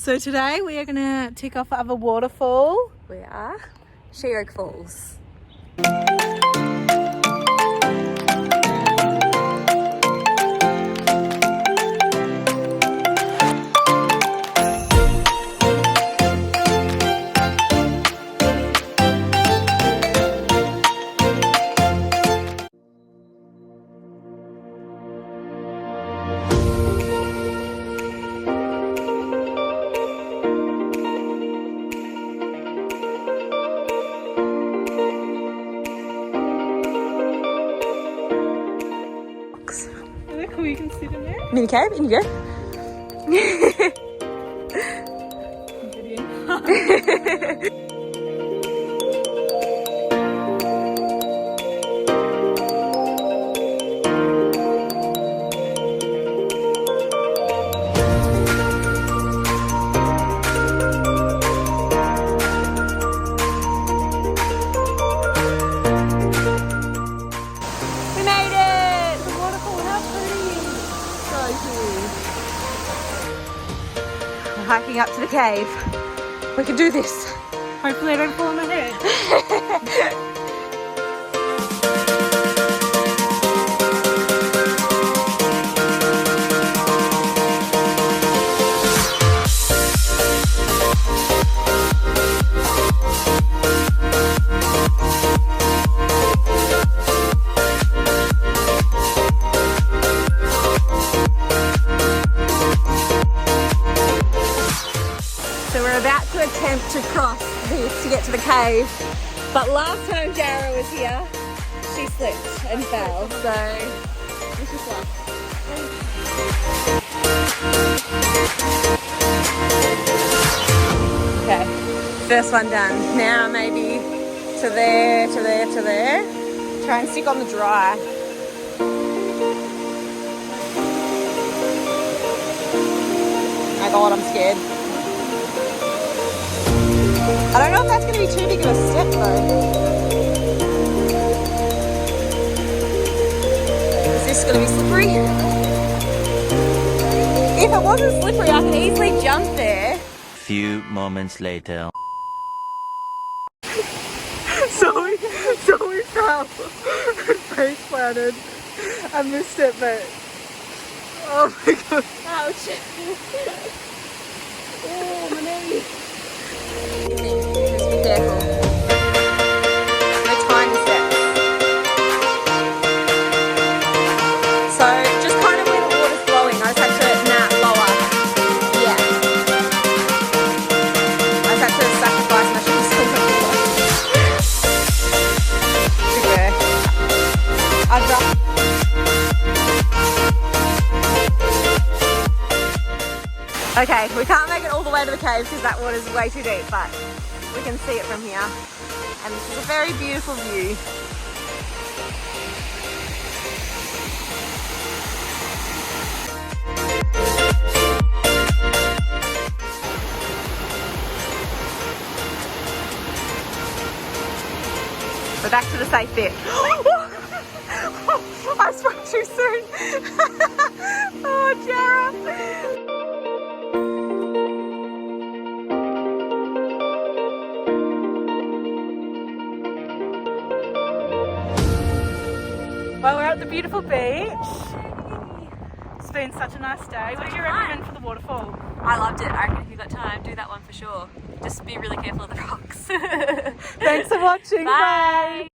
So today we are going to tick off other waterfall. We are She Oak Falls. Look who you can sit in there. Mini cave, in you go. Hiking up to the cave. We can do this. Hopefully I don't fall on my head. So we're about to attempt to cross this to get to the cave. But last time Jara was here, she slipped and fell. So wish us luck. Okay, first one done. Now maybe to there, to there, to there. Try and stick on the dry. My God, I'm scared. I don't know if that's going to be too big of a step though. Is this going to be slippery? If it wasn't slippery, I could easily jump there. Few moments later. Zoe fell. Face planted. I missed it, but oh my God. Ouch. Oh, my knee. Just be careful. No tiny steps. So just kind of where the water's flowing, I just have to lower. Yeah. I just have to sacrifice my shoes. Good work. I'd rather. Okay, we can't make it all the way to the cave because that water's way too deep, but we can see it from here. And this is a very beautiful view. We're back to the safe bit. I spoke too soon. Oh, Jara. Well, we're at the beautiful beach. It's been such a nice day. What do you recommend for the waterfall? I loved it. I reckon if you've got time, do that one for sure. Just be really careful of the rocks. Thanks for watching. Bye.